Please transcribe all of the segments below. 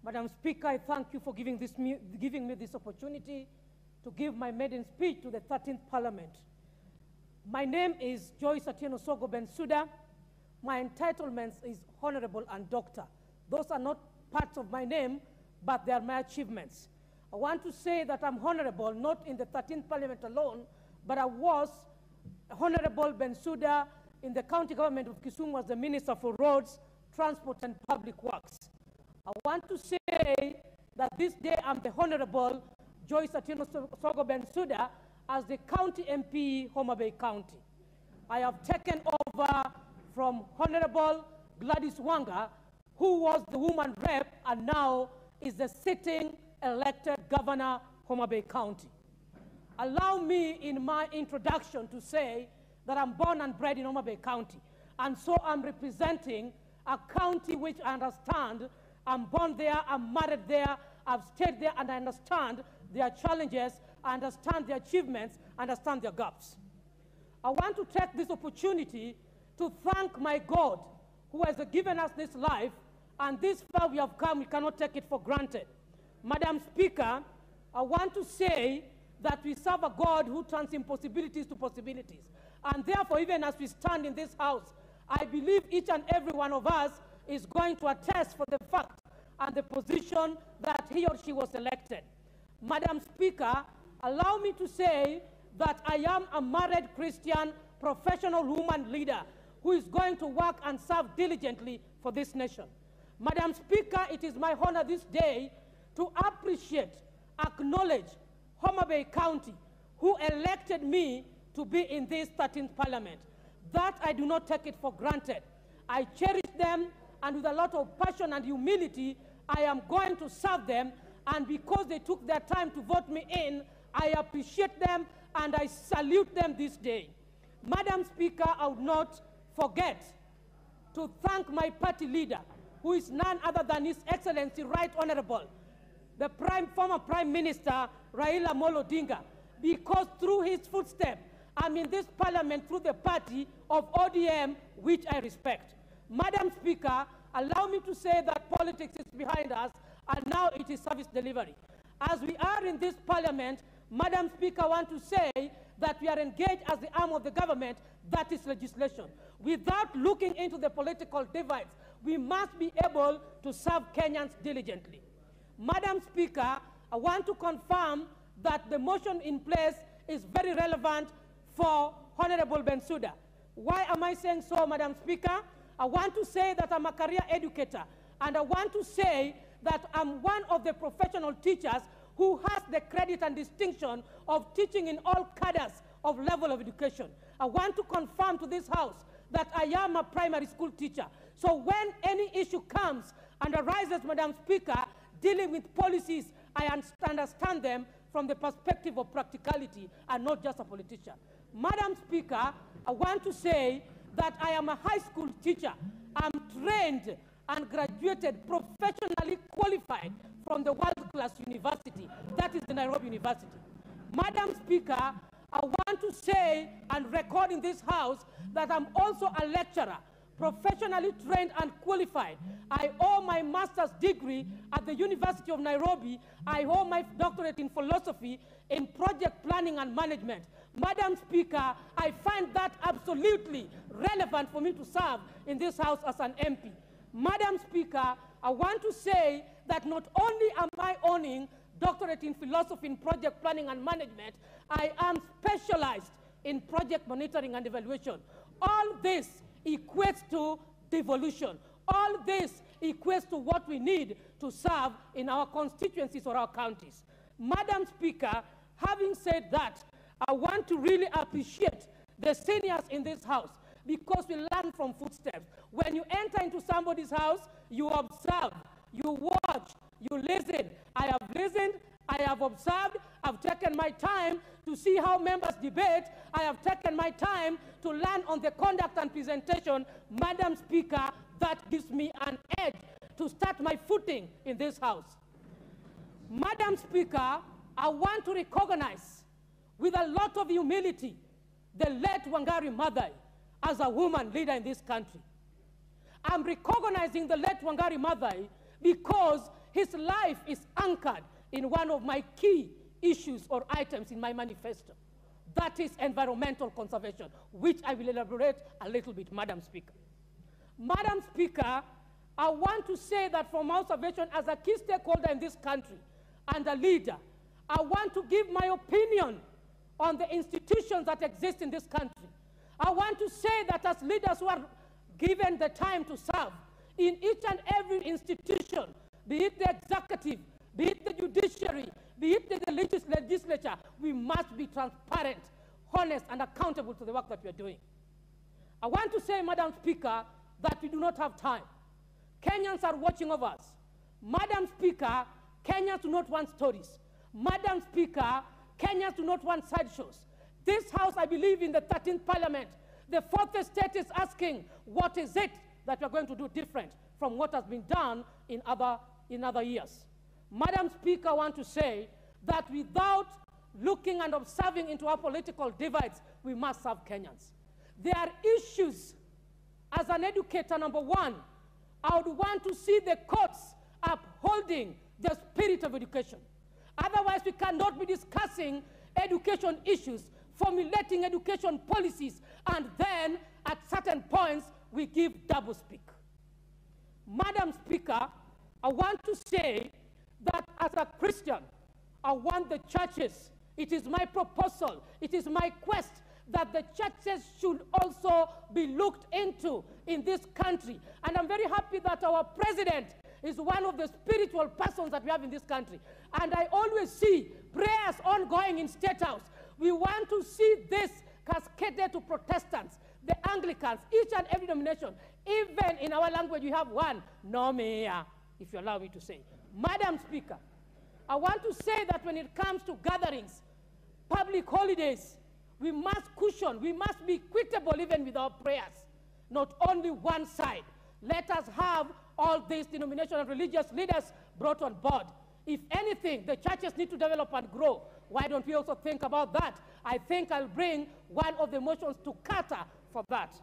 Madam Speaker, I thank you for giving me this opportunity to give my maiden speech to the 13th Parliament. My name is Joyce Atieno Sogo Bensouda. My entitlements is Honorable and Doctor. Those are not parts of my name, but they are my achievements. I want to say that I'm honorable, not in the 13th Parliament alone, but I was Honorable Bensouda in the county government of Kisumu as the Minister for Roads, Transport and Public Works. I want to say that this day I'm the Honorable Joyce Atieno Sogo Bensouda as the County MP, Homa Bay County. I have taken over from Honorable Gladys Wanga, who was the woman rep and now is the sitting elected governor, Homa Bay County. Allow me in my introduction to say that I'm born and bred in Homa Bay County, and so I'm representing a county which I understand. I'm born there, I'm married there, I've stayed there, and I understand their challenges, I understand their achievements, I understand their gaps. I want to take this opportunity to thank my God who has given us this life, and this far we have come, we cannot take it for granted. Madam Speaker, I want to say that we serve a God who turns impossibilities to possibilities. And therefore, even as we stand in this house, I believe each and every one of us is going to attest for the fact and the position that he or she was elected. Madam Speaker, allow me to say that I am a married Christian professional woman leader who is going to work and serve diligently for this nation. Madam Speaker, it is my honor this day to appreciate, acknowledge Homa Bay County, who elected me to be in this 13th Parliament. That I do not take it for granted. I cherish them, and with a lot of passion and humility, I am going to serve them, and because they took their time to vote me in, I appreciate them and I salute them this day. Madam Speaker, I would not forget to thank my party leader, who is none other than His Excellency Right Honorable, the former Prime Minister, Raila Amolo Odinga, because through his footsteps, I'm in this Parliament through the party of ODM, which I respect. Madam Speaker, allow me to say that politics is behind us, and now it is service delivery. As we are in this Parliament, Madam Speaker, I want to say that we are engaged as the arm of the government, that is legislation. Without looking into the political divides, we must be able to serve Kenyans diligently. Madam Speaker, I want to confirm that the motion in place is very relevant for Honorable Bensouda. Why am I saying so, Madam Speaker? I want to say that I'm a career educator, and I want to say that I'm one of the professional teachers who has the credit and distinction of teaching in all cadres of level of education. I want to confirm to this House that I am a primary school teacher. So when any issue comes and arises, Madam Speaker, dealing with policies, I understand them from the perspective of practicality and not just a politician. Madam Speaker, I want to say that I am a high school teacher. I'm trained and graduated, professionally qualified from the world-class university, that is the Nairobi University. Madam Speaker, I want to say and record in this House that I'm also a lecturer, professionally trained and qualified. I owe my master's degree at the University of Nairobi. I owe my doctorate in philosophy in project planning and management. Madam Speaker, I find that absolutely relevant for me to serve in this House as an MP. Madam Speaker, I want to say that not only am I owning doctorate in philosophy in project planning and management, I am specialized in project monitoring and evaluation. All this equates to devolution. All this equates to what we need to serve in our constituencies or our counties. Madam Speaker, having said that, I want to really appreciate the seniors in this House, because we learn from footsteps. When you enter into somebody's house, you observe, you watch, you listen. I have listened, I have observed, I've taken my time to see how members debate. I have taken my time to learn on the conduct and presentation. Madam Speaker, that gives me an edge to start my footing in this House. Madam Speaker, I want to recognize with a lot of humility the late Wangari Maathai as a woman leader in this country. I'm recognizing the late Wangari Maathai because his life is anchored in one of my key issues or items in my manifesto. That is environmental conservation, which I will elaborate a little bit, Madam Speaker. Madam Speaker, I want to say that from my observation as a key stakeholder in this country and a leader, I want to give my opinion on the institutions that exist in this country. I want to say that as leaders who are given the time to serve in each and every institution, be it the executive, be it the judiciary, be it the legislature, we must be transparent, honest, and accountable to the work that we are doing. I want to say, Madam Speaker, that we do not have time. Kenyans are watching over us. Madam Speaker, Kenyans do not want stories. Madam Speaker, Kenyans do not want sideshows. This House, I believe, in the 13th Parliament, the fourth estate is asking, what is it that we're going to do different from what has been done in other years? Madam Speaker, I want to say that without looking and observing into our political divides, we must serve Kenyans. There are issues. As an educator, number one, I would want to see the courts upholding the spirit of education. Otherwise, we cannot be discussing education issues, formulating education policies, and then at certain points, we give doublespeak. Madam Speaker, I want to say that as a Christian, I want the churches, it is my proposal, it is my quest that the churches should also be looked into in this country. And I'm very happy that our president is one of the spiritual persons that we have in this country. And I always see prayers ongoing in State House. We want to see this cascaded to Protestants, the Anglicans, each and every denomination. Even in our language, we have one, Nomea, if you allow me to say. Madam Speaker, I want to say that when it comes to gatherings, public holidays, we must cushion, we must be equitable even with our prayers, not only one side. Let us have all these denominational and religious leaders brought on board. If anything, the churches need to develop and grow. Why don't we also think about that? I think I'll bring one of the motions to Qatar for that.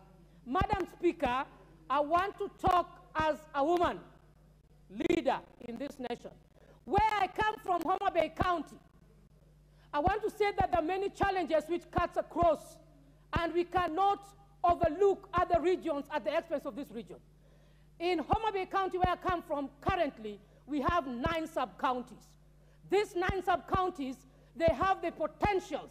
Madam Speaker, I want to talk as a woman leader in this nation. Where I come from, Homa Bay County, I want to say that there are many challenges which cuts across, and we cannot overlook other regions at the expense of this region. In Homa Bay County, where I come from currently, we have 9 sub-counties. These 9 sub-counties, they have the potentials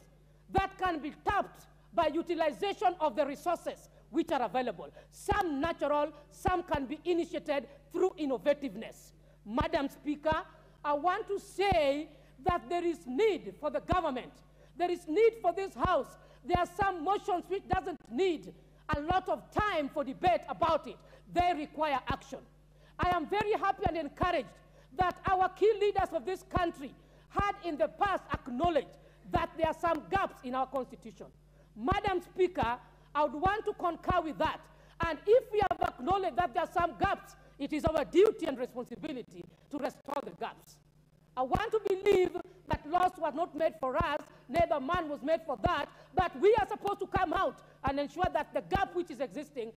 that can be tapped by utilization of the resources which are available. Some natural, some can be initiated through innovativeness. Madam Speaker, I want to say that there is need for the government. There is need for this House. There are some motions which doesn't need a lot of time for debate about it. They require action. I am very happy and encouraged that our key leaders of this country had in the past acknowledged that there are some gaps in our constitution. Madam Speaker, I would want to concur with that. And if we have acknowledged that there are some gaps, it is our duty and responsibility to restore the gaps. I want to believe that laws were not made for us, neither man was made for that, but we are supposed to come out and ensure that the gap which is existing